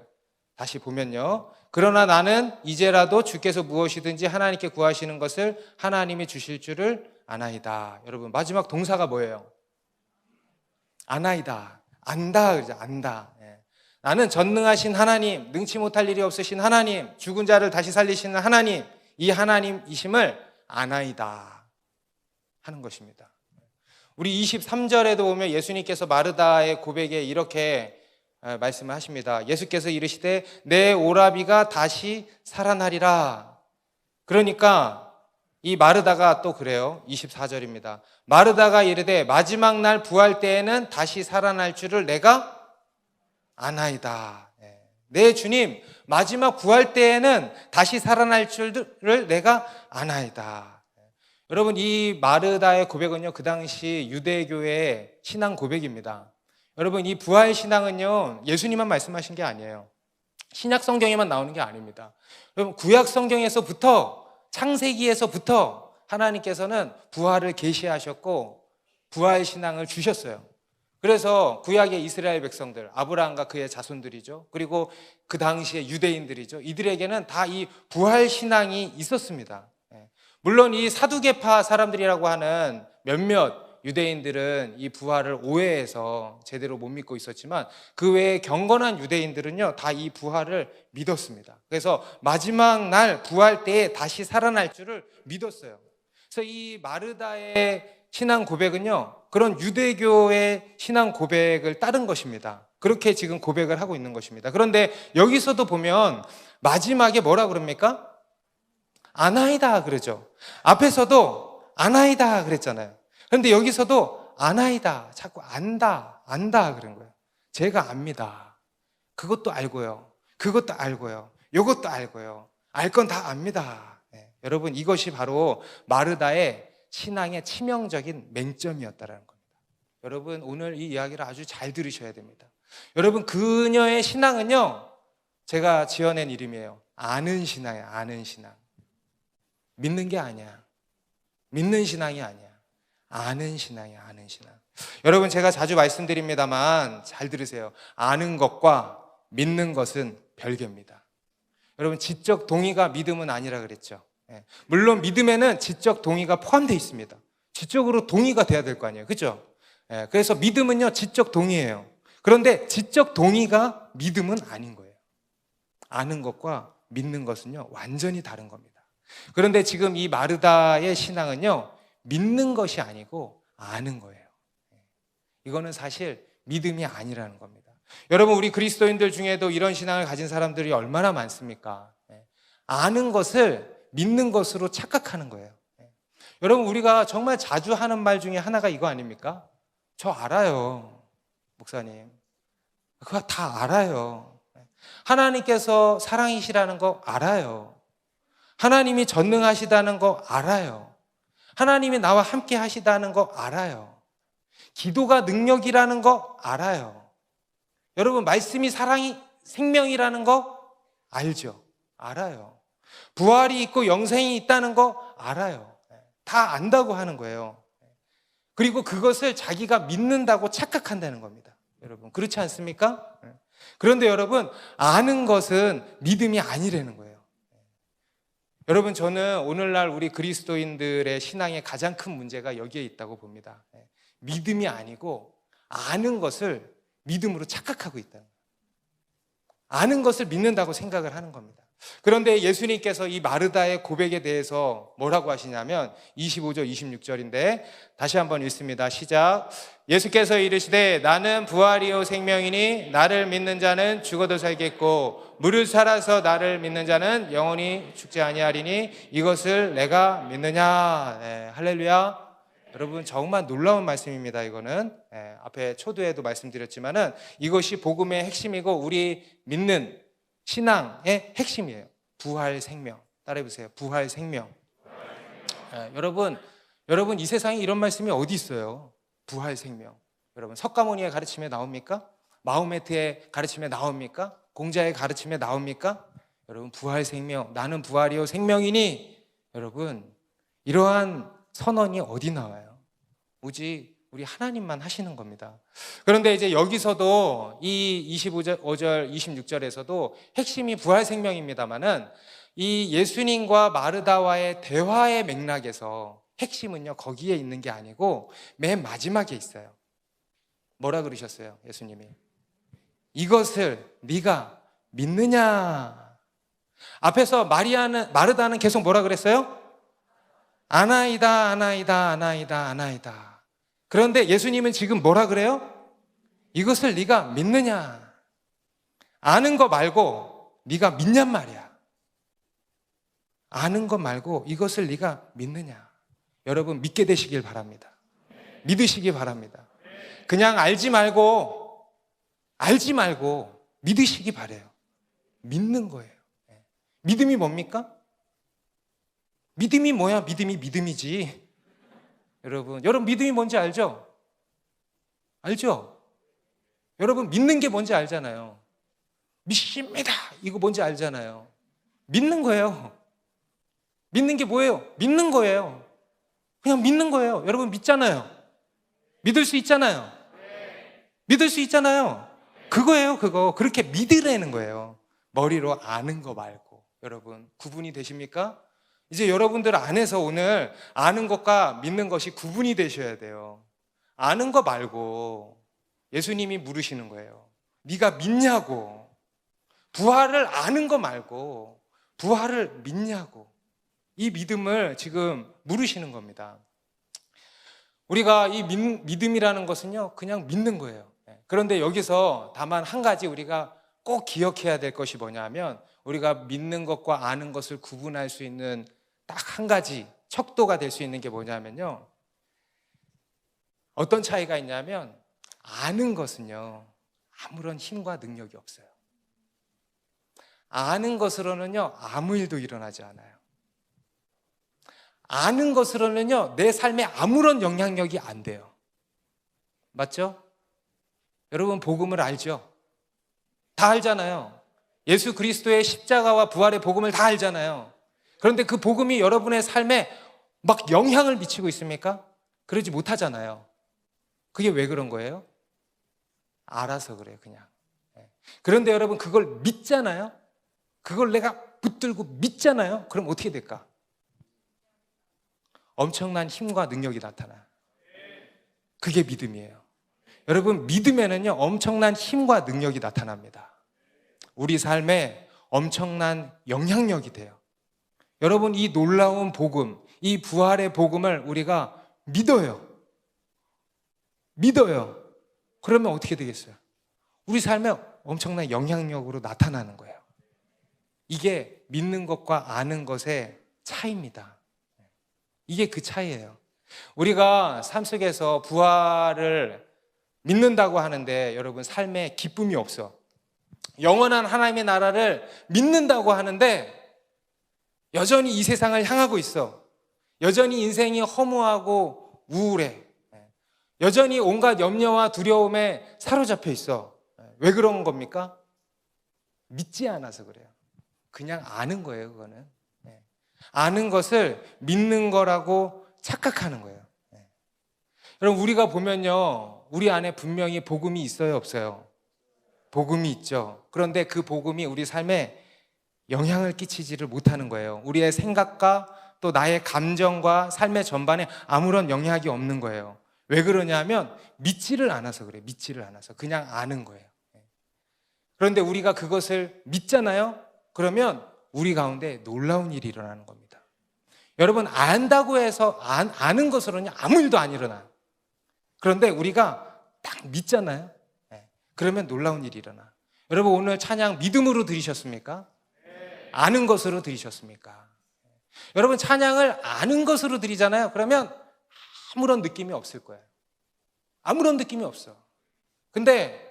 다시 보면요, 그러나 나는 이제라도 주께서 무엇이든지 하나님께 구하시는 것을 하나님이 주실 줄을 아나이다. 여러분, 마지막 동사가 뭐예요? 아나이다. 안다 그러죠. 안다. 나는 전능하신 하나님, 능치 못할 일이 없으신 하나님, 죽은 자를 다시 살리시는 하나님, 이 하나님이심을 아나이다 하는 것입니다. 우리 23절에도 보면 예수님께서 마르다의 고백에 이렇게 말씀을 하십니다. 예수께서 이르시되 내 오라비가 다시 살아나리라. 그러니까 이 마르다가 또 그래요. 24절입니다. 마르다가 이르되 마지막 날 부활 때에는 다시 살아날 줄을 내가 아나이다. 내 주님, 마지막 부활 때에는 다시 살아날 줄을 내가 아나이다. 여러분, 이 마르다의 고백은요, 그 당시 유대교의 신앙 고백입니다. 여러분, 이 부활 신앙은요, 예수님만 말씀하신 게 아니에요. 신약 성경에만 나오는 게 아닙니다. 여러분, 구약 성경에서부터, 창세기에서부터 하나님께서는 부활을 계시하셨고 부활 신앙을 주셨어요. 그래서 구약의 이스라엘 백성들, 아브라함과 그의 자손들이죠. 그리고 그 당시의 유대인들이죠. 이들에게는 다 이 부활 신앙이 있었습니다. 물론 이 사두개파 사람들이라고 하는 몇몇 유대인들은 이 부활을 오해해서 제대로 못 믿고 있었지만, 그 외에 경건한 유대인들은요, 다 이 부활을 믿었습니다. 그래서 마지막 날 부활 때에 다시 살아날 줄을 믿었어요. 그래서 이 마르다의 신앙 고백은요, 그런 유대교의 신앙 고백을 따른 것입니다. 그렇게 지금 고백을 하고 있는 것입니다. 그런데 여기서도 보면 마지막에 뭐라 그럽니까? 아나이다 그러죠. 앞에서도 아나이다 그랬잖아요. 그런데 여기서도 아나이다, 자꾸 안다 그런 거예요. 제가 압니다. 그것도 알고요, 그것도 알고요, 이것도 알고요, 알 건 다 압니다. 여러분, 이것이 바로 마르다의 신앙의 치명적인 맹점이었다는 겁니다. 여러분, 오늘 이 이야기를 아주 잘 들으셔야 됩니다. 여러분, 그녀의 신앙은요, 제가 지어낸 이름이에요. 아는 신앙이에요. 아는 신앙. 믿는 게 아니야. 믿는 신앙이 아니야. 아는 신앙이야. 아는 신앙. 여러분, 제가 자주 말씀드립니다만 잘 들으세요. 아는 것과 믿는 것은 별개입니다. 여러분, 지적 동의가 믿음은 아니라 그랬죠. 물론 믿음에는 지적 동의가 포함되어 있습니다. 지적으로 동의가 돼야 될 거 아니에요. 그렇죠? 그래서 믿음은요, 지적 동의예요. 그런데 지적 동의가 믿음은 아닌 거예요. 아는 것과 믿는 것은요, 완전히 다른 겁니다. 그런데 지금 이 마르다의 신앙은요, 믿는 것이 아니고 아는 거예요. 이거는 사실 믿음이 아니라는 겁니다. 여러분, 우리 그리스도인들 중에도 이런 신앙을 가진 사람들이 얼마나 많습니까? 아는 것을 믿는 것으로 착각하는 거예요. 여러분, 우리가 정말 자주 하는 말 중에 하나가 이거 아닙니까? 저 알아요, 목사님. 그거 다 알아요. 하나님께서 사랑이시라는 거 알아요. 하나님이 전능하시다는 거 알아요. 하나님이 나와 함께 하시다는 거 알아요. 기도가 능력이라는 거 알아요. 여러분, 말씀이 생명이라는 거 알죠? 알아요. 부활이 있고 영생이 있다는 거 알아요. 다 안다고 하는 거예요. 그리고 그것을 자기가 믿는다고 착각한다는 겁니다. 여러분, 그렇지 않습니까? 그런데 여러분, 아는 것은 믿음이 아니라는 거예요. 여러분, 저는 오늘날 우리 그리스도인들의 신앙의 가장 큰 문제가 여기에 있다고 봅니다. 믿음이 아니고 아는 것을 믿음으로 착각하고 있다는 거예요. 아는 것을 믿는다고 생각을 하는 겁니다. 그런데 예수님께서 이 마르다의 고백에 대해서 뭐라고 하시냐면 25절 26절인데 다시 한번 읽습니다. 시작. 예수께서 이르시되 나는 부활이요 생명이니 나를 믿는 자는 죽어도 살겠고 무릇 살아서 나를 믿는 자는 영원히 죽지 아니하리니 이것을 내가 믿느냐. 네, 할렐루야. 여러분, 정말 놀라운 말씀입니다. 이거는 앞에 초두에도 말씀드렸지만은 이것이 복음의 핵심이고 우리 믿는 신앙의 핵심이에요. 부활 생명. 따라해보세요. 부활 생명. 여러분 이 세상에 이런 말씀이 어디 있어요? 부활 생명. 여러분, 석가모니의 가르침에 나옵니까? 마호메트의 가르침에 나옵니까? 공자의 가르침에 나옵니까? 여러분, 부활 생명. 나는 부활이요 생명이니. 여러분, 이러한 선언이 어디 나와요? 오직 우리 하나님만 하시는 겁니다. 그런데 이제 여기서도 이 25절, 26절에서도 핵심이 부활 생명입니다만은 이 예수님과 마르다와의 대화의 맥락에서 핵심은요, 거기에 있는 게 아니고 맨 마지막에 있어요. 뭐라 그러셨어요, 예수님이? 이것을 네가 믿느냐? 앞에서 마르다는 계속 뭐라 그랬어요? 아나이다, 아나이다, 아나이다, 아나이다. 그런데 예수님은 지금 뭐라 그래요? 이것을 네가 믿느냐? 아는 거 말고 네가 믿냔 말이야. 아는 거 말고 이것을 네가 믿느냐? 여러분, 믿게 되시길 바랍니다. 믿으시기 바랍니다. 그냥 알지 말고 믿으시기 바래요. 믿는 거예요. 믿음이 뭡니까? 믿음이 뭐야? 믿음이지. 여러분 믿음이 뭔지 알죠? 알죠? 여러분, 믿는 게 뭔지 알잖아요. 믿습니다. 이거 뭔지 알잖아요. 믿는 거예요. 믿는 게 뭐예요? 믿는 거예요. 그냥 믿는 거예요. 여러분, 믿잖아요. 믿을 수 있잖아요. 믿을 수 있잖아요. 그거예요, 그거. 그렇게 믿으라는 거예요. 머리로 아는 거 말고. 여러분, 구분이 되십니까? 이제 여러분들 안에서 오늘 아는 것과 믿는 것이 구분이 되셔야 돼요. 아는 거 말고 예수님이 물으시는 거예요. 네가 믿냐고. 부활을 아는 거 말고 부활을 믿냐고. 이 믿음을 지금 물으시는 겁니다. 우리가 이 믿음이라는 것은요, 그냥 믿는 거예요. 그런데 여기서 다만 한 가지 우리가 꼭 기억해야 될 것이 뭐냐면 우리가 믿는 것과 아는 것을 구분할 수 있는 딱 한 가지 척도가 될 수 있는 게 뭐냐면요, 어떤 차이가 있냐면 아는 것은요 아무런 힘과 능력이 없어요. 아는 것으로는요 아무 일도 일어나지 않아요. 아는 것으로는요 내 삶에 아무런 영향력이 안 돼요. 맞죠? 여러분, 복음을 알죠? 다 알잖아요. 예수 그리스도의 십자가와 부활의 복음을 다 알잖아요. 그런데 그 복음이 여러분의 삶에 막 영향을 미치고 있습니까? 그러지 못하잖아요. 그게 왜 그런 거예요? 알아서 그래요, 그냥. 그런데 여러분, 그걸 믿잖아요? 그걸 내가 붙들고 믿잖아요? 그럼 어떻게 될까? 엄청난 힘과 능력이 나타나요. 그게 믿음이에요. 여러분, 믿음에는요 엄청난 힘과 능력이 나타납니다. 우리 삶에 엄청난 영향력이 돼요. 여러분, 이 놀라운 복음, 이 부활의 복음을 우리가 믿어요. 그러면 어떻게 되겠어요? 우리 삶에 엄청난 영향력으로 나타나는 거예요. 이게 믿는 것과 아는 것의 차이입니다. 이게 그 차이예요. 우리가 삶 속에서 부활을 믿는다고 하는데 여러분, 삶에 기쁨이 없어. 영원한 하나님의 나라를 믿는다고 하는데 여전히 이 세상을 향하고 있어. 여전히 인생이 허무하고 우울해. 여전히 온갖 염려와 두려움에 사로잡혀 있어. 왜 그런 겁니까? 믿지 않아서 그래요. 그냥 아는 거예요, 그거는. 아는 것을 믿는 거라고 착각하는 거예요. 여러분, 우리가 보면요, 우리 안에 분명히 복음이 있어요, 없어요? 복음이 있죠. 그런데 그 복음이 우리 삶에 영향을 끼치지를 못하는 거예요. 우리의 생각과 또 나의 감정과 삶의 전반에 아무런 영향이 없는 거예요. 왜 그러냐면 믿지를 않아서 그래요. 믿지를 않아서. 그냥 아는 거예요. 그런데 우리가 그것을 믿잖아요. 그러면 우리 가운데 놀라운 일이 일어나는 겁니다. 여러분, 안다고 해서 아는 것으로는 아무 일도 안 일어나요. 그런데 우리가 딱 믿잖아요. 그러면 놀라운 일이 일어나. 여러분, 오늘 찬양 믿음으로 드리셨습니까? 아는 것으로 드리셨습니까? 여러분, 찬양을 아는 것으로 드리잖아요. 그러면 아무런 느낌이 없을 거예요. 아무런 느낌이 없어. 근데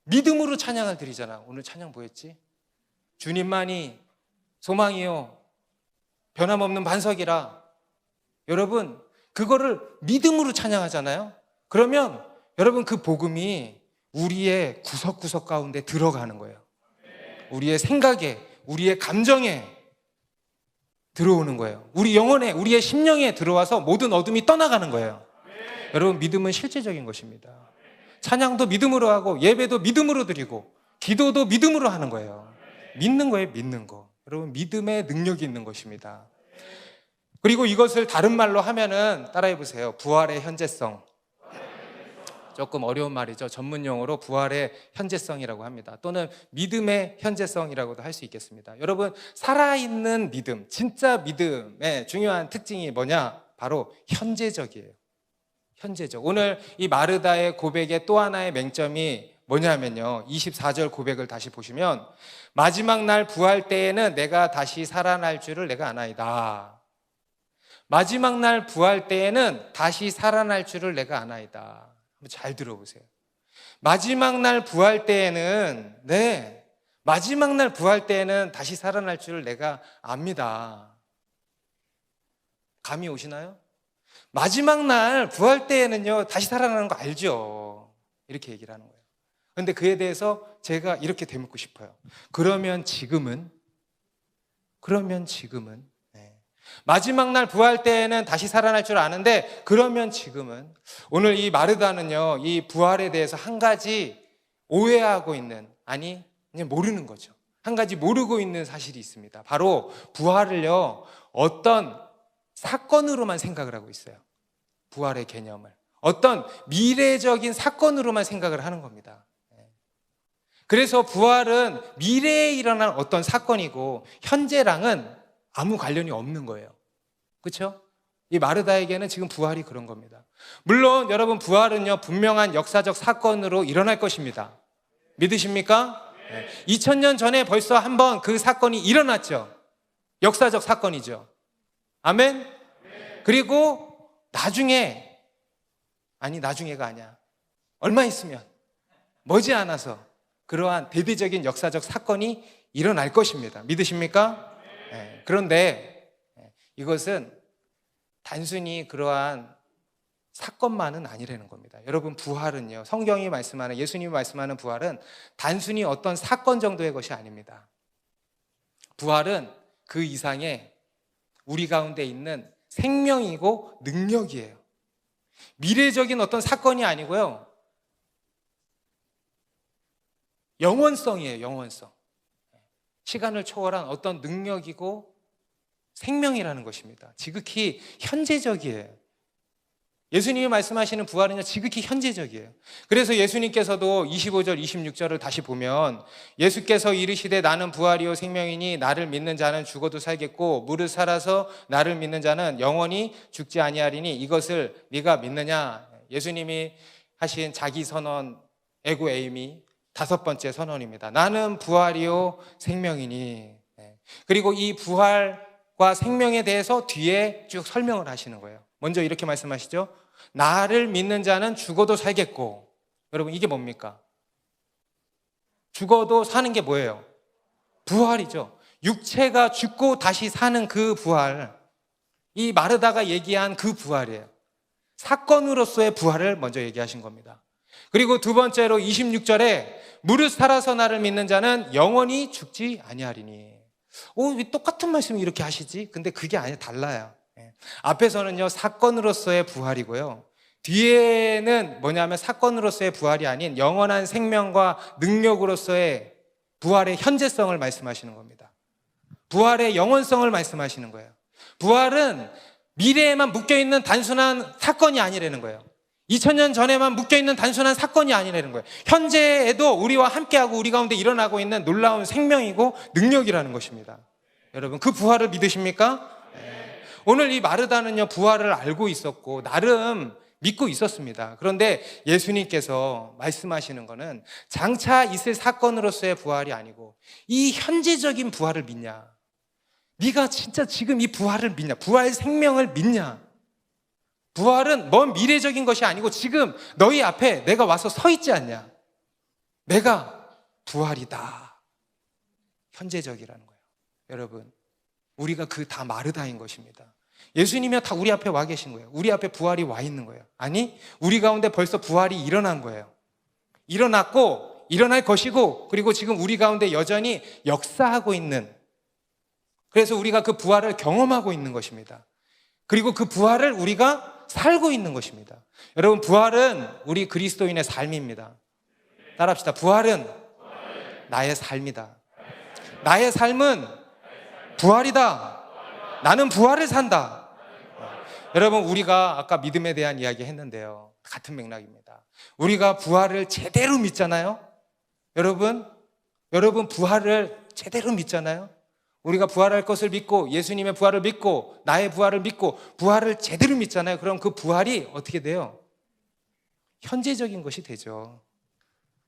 믿음으로 찬양을 드리잖아. 오늘 찬양 뭐였지? 주님만이 소망이요 변함없는 반석이라. 여러분, 그거를 믿음으로 찬양하잖아요. 그러면 여러분, 그 복음이 우리의 구석구석 가운데 들어가는 거예요. 우리의 생각에, 우리의 감정에 들어오는 거예요. 우리 영혼에, 우리의 심령에 들어와서 모든 어둠이 떠나가는 거예요. 여러분, 믿음은 실제적인 것입니다. 찬양도 믿음으로 하고 예배도 믿음으로 드리고 기도도 믿음으로 하는 거예요. 믿는 거예요, 믿는 거. 여러분, 믿음의 능력이 있는 것입니다. 그리고 이것을 다른 말로 하면은 따라해 보세요. 부활의 현재성. 조금 어려운 말이죠. 전문 용어로 부활의 현재성이라고 합니다. 또는 믿음의 현재성이라고도 할 수 있겠습니다. 여러분, 살아있는 믿음, 진짜 믿음의 중요한 특징이 뭐냐? 바로 현재적이에요. 현재적. 오늘 이 마르다의 고백의 또 하나의 맹점이 뭐냐면요, 24절 고백을 다시 보시면 마지막 날 부활 때에는 내가 다시 살아날 줄을 내가 아나이다. 마지막 날 부활 때에는 다시 살아날 줄을 내가 아나이다. 한번 잘 들어보세요. 마지막 날 부활 때에는, 마지막 날 부활 때에는 다시 살아날 줄을 내가 압니다. 감이 오시나요? 마지막 날 부활 때에는요, 다시 살아나는 거 알죠? 이렇게 얘기를 하는 거예요. 그런데 그에 대해서 제가 이렇게 되묻고 싶어요. 그러면 지금은 마지막 날 부활 때에는 다시 살아날 줄 아는데, 그러면 지금은, 오늘 이 마르다는요, 이 부활에 대해서 한 가지 오해하고 있는, 아니 그냥 모르는 거죠. 한 가지 모르고 있는 사실이 있습니다. 바로 부활을요, 어떤 사건으로만 생각을 하고 있어요. 부활의 개념을 어떤 미래적인 사건으로만 생각을 하는 겁니다. 그래서 부활은 미래에 일어난 어떤 사건이고 현재랑은 아무 관련이 없는 거예요. 그렇죠? 이 마르다에게는 지금 부활이 그런 겁니다. 물론 여러분, 부활은요, 분명한 역사적 사건으로 일어날 것입니다. 믿으십니까? 2000년 전에 벌써 한번 그 사건이 일어났죠. 역사적 사건이죠. 아멘? 그리고 나중에가 아니야. 얼마 있으면, 머지않아서 그러한 대대적인 역사적 사건이 일어날 것입니다. 믿으십니까? 그런데 이것은 단순히 그러한 사건만은 아니라는 겁니다. 여러분, 부활은요, 성경이 말씀하는, 예수님이 말씀하는 부활은 단순히 어떤 사건 정도의 것이 아닙니다. 부활은 그 이상의 우리 가운데 있는 생명이고 능력이에요. 미래적인 어떤 사건이 아니고요, 영원성이에요. 영원성. 시간을 초월한 어떤 능력이고 생명이라는 것입니다. 지극히 현재적이에요. 예수님이 말씀하시는 부활은요, 지극히 현재적이에요. 그래서 예수님께서도 25절, 26절을 다시 보면 예수께서 이르시되 나는 부활이요 생명이니 나를 믿는 자는 죽어도 살겠고 무릇 살아서 나를 믿는 자는 영원히 죽지 아니하리니 이것을 네가 믿느냐? 예수님이 하신 자기 선언, 에고 에이미 5번째 선언입니다. 나는 부활이요 생명이니. 그리고 이 부활과 생명에 대해서 뒤에 쭉 설명을 하시는 거예요. 먼저 이렇게 말씀하시죠. 나를 믿는 자는 죽어도 살겠고. 여러분, 이게 뭡니까? 죽어도 사는 게 뭐예요? 부활이죠. 육체가 죽고 다시 사는 그 부활, 이 마르다가 얘기한 그 부활이에요. 사건으로서의 부활을 먼저 얘기하신 겁니다. 그리고 두 번째로 26절에 무릇 살아서 나를 믿는 자는 영원히 죽지 아니하리니. 왜 똑같은 말씀을 이렇게 하시지? 근데 그게 아니에요. 달라요. 앞에서는요, 사건으로서의 부활이고요, 뒤에는 뭐냐면 사건으로서의 부활이 아닌 영원한 생명과 능력으로서의 부활의 현재성을 말씀하시는 겁니다. 부활의 영원성을 말씀하시는 거예요. 부활은 미래에만 묶여있는 단순한 사건이 아니라는 거예요. 2000년 전에만 묶여있는 단순한 사건이 아니라는 거예요. 현재에도 우리와 함께하고 우리 가운데 일어나고 있는 놀라운 생명이고 능력이라는 것입니다. 여러분, 그 부활을 믿으십니까? 네. 오늘 이 마르다는요, 부활을 알고 있었고 나름 믿고 있었습니다. 그런데 예수님께서 말씀하시는 것은 장차 있을 사건으로서의 부활이 아니고 이 현재적인 부활을 믿냐? 네가 진짜 지금 이 부활을 믿냐? 부활 생명을 믿냐? 부활은 먼 미래적인 것이 아니고 지금 너희 앞에 내가 와서 서 있지 않냐? 내가 부활이다. 현재적이라는 거예요. 여러분, 우리가 그 다 마르다인 것입니다. 예수님이 다 우리 앞에 와 계신 거예요. 우리 앞에 부활이 와 있는 거예요. 아니, 우리 가운데 벌써 부활이 일어난 거예요. 일어났고 일어날 것이고, 그리고 지금 우리 가운데 여전히 역사하고 있는, 그래서 우리가 그 부활을 경험하고 있는 것입니다. 그리고 그 부활을 우리가 살고 있는 것입니다. 여러분, 부활은 우리 그리스도인의 삶입니다. 따라합시다. 부활은 나의 삶이다. 나의 삶은 부활이다. 나는 부활을 산다. 여러분, 우리가 아까 믿음에 대한 이야기 했는데요, 같은 맥락입니다. 우리가 부활을 제대로 믿잖아요. 여러분 부활을 제대로 믿잖아요. 우리가 부활할 것을 믿고 예수님의 부활을 믿고 나의 부활을 믿고 부활을 제대로 믿잖아요. 그럼 그 부활이 어떻게 돼요? 현재적인 것이 되죠.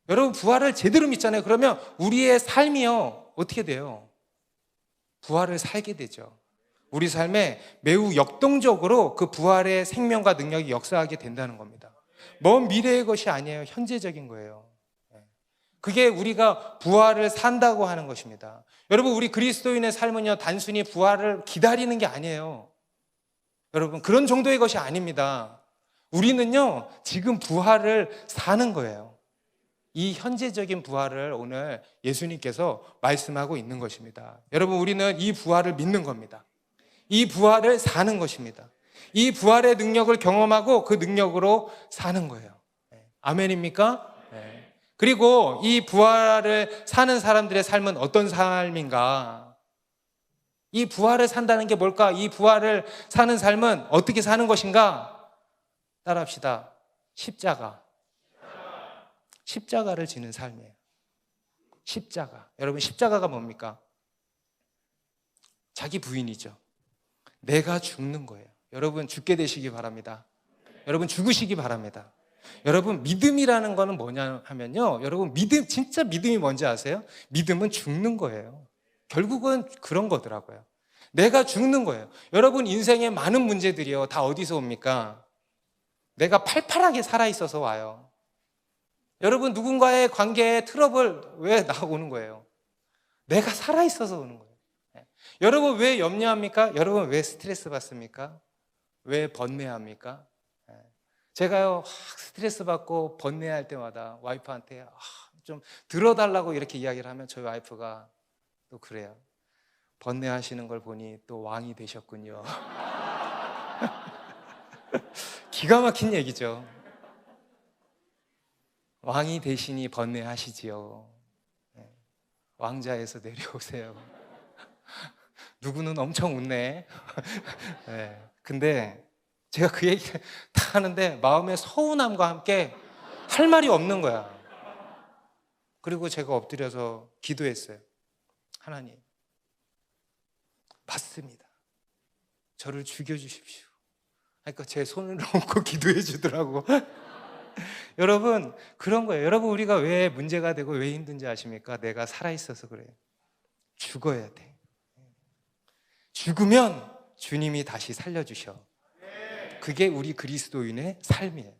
여러분, 부활을 제대로 믿잖아요. 그러면 우리의 삶이요, 어떻게 돼요? 부활을 살게 되죠. 우리 삶에 매우 역동적으로 그 부활의 생명과 능력이 역사하게 된다는 겁니다. 먼 미래의 것이 아니에요. 현재적인 거예요. 그게 우리가 부활을 산다고 하는 것입니다. 여러분, 우리 그리스도인의 삶은요, 단순히 부활을 기다리는 게 아니에요. 여러분, 그런 정도의 것이 아닙니다. 우리는요, 지금 부활을 사는 거예요. 이 현재적인 부활을 오늘 예수님께서 말씀하고 있는 것입니다. 여러분, 우리는 이 부활을 믿는 겁니다. 이 부활을 사는 것입니다. 이 부활의 능력을 경험하고 그 능력으로 사는 거예요. 아멘입니까? 그리고 이 부활을 사는 사람들의 삶은 어떤 삶인가? 이 부활을 산다는 게 뭘까? 이 부활을 사는 삶은 어떻게 사는 것인가? 따라합시다. 십자가를 지는 삶이에요. 십자가. 여러분, 십자가가 뭡니까? 자기 부인이죠. 내가 죽는 거예요. 여러분, 죽게 되시기 바랍니다. 여러분, 죽으시기 바랍니다. 여러분, 믿음이라는 거는 뭐냐 하면요, 여러분, 진짜 믿음이 뭔지 아세요? 믿음은 죽는 거예요. 결국은 그런 거더라고요. 내가 죽는 거예요. 여러분, 인생의 많은 문제들이요, 다 어디서 옵니까? 내가 팔팔하게 살아있어서 와요. 여러분, 누군가의 관계에 트러블 왜 나오는 거예요? 내가 살아있어서 오는 거예요. 여러분, 왜 염려합니까? 여러분, 왜 스트레스 받습니까? 왜 번뇌합니까? 제가요, 스트레스 받고 번뇌할 때마다 와이프한테 좀 들어달라고 이렇게 이야기를 하면 저희 와이프가 또 그래요. 번뇌하시는 걸 보니 또 왕이 되셨군요. 기가 막힌 얘기죠. 왕이 되시니 번뇌하시지요. 왕자에서 내려오세요. 누구는 엄청 웃네. 근데 제가 그 얘기 다 하는데 마음의 서운함과 함께 할 말이 없는 거야. 그리고 제가 엎드려서 기도했어요. 하나님, 맞습니다. 저를 죽여주십시오. 그러니까 제 손을 얹고 기도해 주더라고. 여러분, 그런 거예요. 여러분, 우리가 왜 문제가 되고 왜 힘든지 아십니까? 내가 살아있어서 그래요. 죽어야 돼. 죽으면 주님이 다시 살려주셔. 그게 우리 그리스도인의 삶이에요.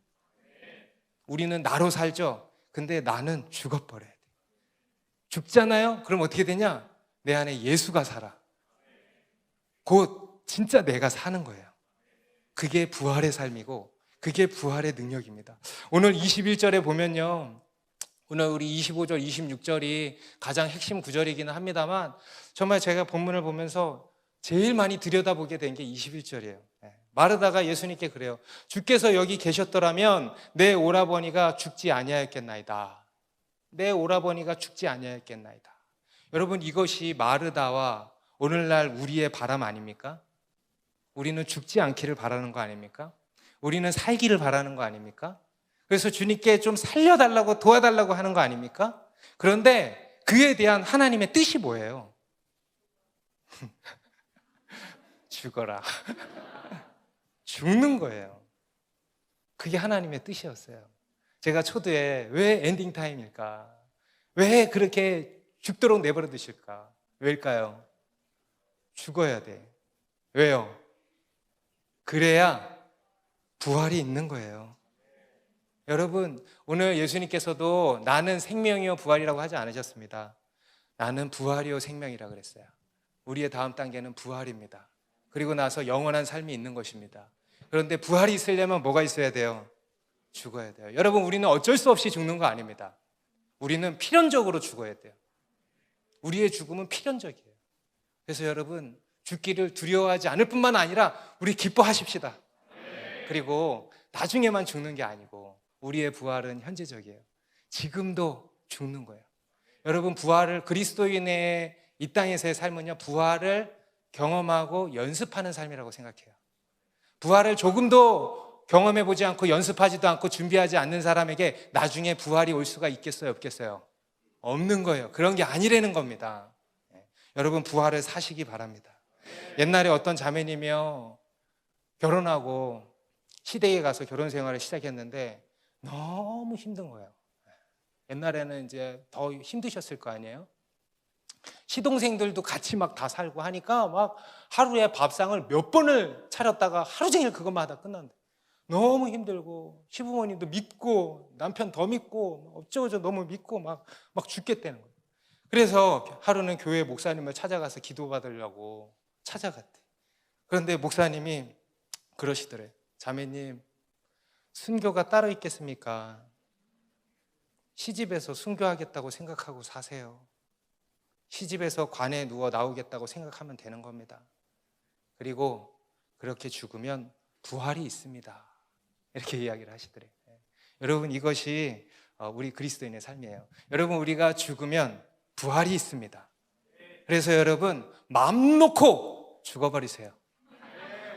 우리는 나로 살죠. 근데 나는 죽어버려야 돼. 죽잖아요? 그럼 어떻게 되냐? 내 안에 예수가 살아. 곧 진짜 내가 사는 거예요. 그게 부활의 삶이고 그게 부활의 능력입니다. 오늘 21절에 보면요, 오늘 우리 25절, 26절이 가장 핵심 구절이기는 합니다만 정말 제가 본문을 보면서 제일 많이 들여다보게 된 게 21절이에요. 마르다가 예수님께 그래요. 주께서 여기 계셨더라면 내 오라버니가 죽지 아니하였겠나이다. 내 오라버니가 죽지 아니하였겠나이다. 여러분, 이것이 마르다와 오늘날 우리의 바람 아닙니까? 우리는 죽지 않기를 바라는 거 아닙니까? 우리는 살기를 바라는 거 아닙니까? 그래서 주님께 좀 살려달라고 도와달라고 하는 거 아닙니까? 그런데 그에 대한 하나님의 뜻이 뭐예요? 죽어라. 죽는 거예요. 그게 하나님의 뜻이었어요. 제가 초두에 왜 엔딩 타임일까? 왜 그렇게 죽도록 내버려 두실까? 왜일까요? 죽어야 돼. 왜요? 그래야 부활이 있는 거예요. 여러분, 오늘 예수님께서도 나는 생명이요 부활이라고 하지 않으셨습니다. 나는 부활이요 생명이라 그랬어요. 우리의 다음 단계는 부활입니다. 그리고 나서 영원한 삶이 있는 것입니다. 그런데 부활이 있으려면 뭐가 있어야 돼요? 죽어야 돼요. 여러분, 우리는 어쩔 수 없이 죽는 거 아닙니다. 우리는 필연적으로 죽어야 돼요. 우리의 죽음은 필연적이에요. 그래서 여러분, 죽기를 두려워하지 않을 뿐만 아니라 우리 기뻐하십시다. 그리고 나중에만 죽는 게 아니고 우리의 부활은 현재적이에요. 지금도 죽는 거예요. 여러분, 부활을, 그리스도인의 이 땅에서의 삶은요, 부활을 경험하고 연습하는 삶이라고 생각해요. 부활을 조금도 경험해보지 않고 연습하지도 않고 준비하지 않는 사람에게 나중에 부활이 올 수가 있겠어요, 없겠어요? 없는 거예요. 그런 게 아니라는 겁니다. 여러분, 부활을 사시기 바랍니다. 옛날에 어떤 자매님이요, 결혼하고 시댁에 가서 결혼 생활을 시작했는데 너무 힘든 거예요. 옛날에는 이제 더 힘드셨을 거 아니에요? 시동생들도 같이 막 다 살고 하니까 막 하루에 밥상을 몇 번을 차렸다가 하루 종일 그것만 하다 끝난다. 너무 힘들고 시부모님도 믿고 남편 더 믿고 어쩌고저쩌고 너무 믿고 막 죽겠다는 거예요. 그래서 하루는 교회 목사님을 찾아가서 기도받으려고 찾아갔대. 그런데 목사님이 그러시더래. 자매님, 순교가 따로 있겠습니까? 시집에서 순교하겠다고 생각하고 사세요. 시집에서 관에 누워 나오겠다고 생각하면 되는 겁니다. 그리고 그렇게 죽으면 부활이 있습니다. 이렇게 이야기를 하시더래요. 여러분, 이것이 우리 그리스도인의 삶이에요. 여러분, 우리가 죽으면 부활이 있습니다. 그래서 여러분, 마음 놓고 죽어버리세요.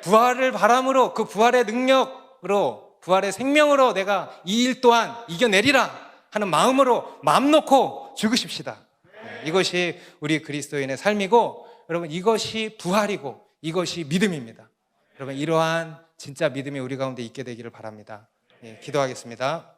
부활을 바람으로, 그 부활의 능력으로, 부활의 생명으로 내가 이 일 또한 이겨내리라 하는 마음으로 마음 놓고 죽으십시다. 이것이 우리 그리스도인의 삶이고, 여러분, 이것이 부활이고 이것이 믿음입니다. 여러분, 이러한 진짜 믿음이 우리 가운데 있게 되기를 바랍니다. 기도하겠습니다.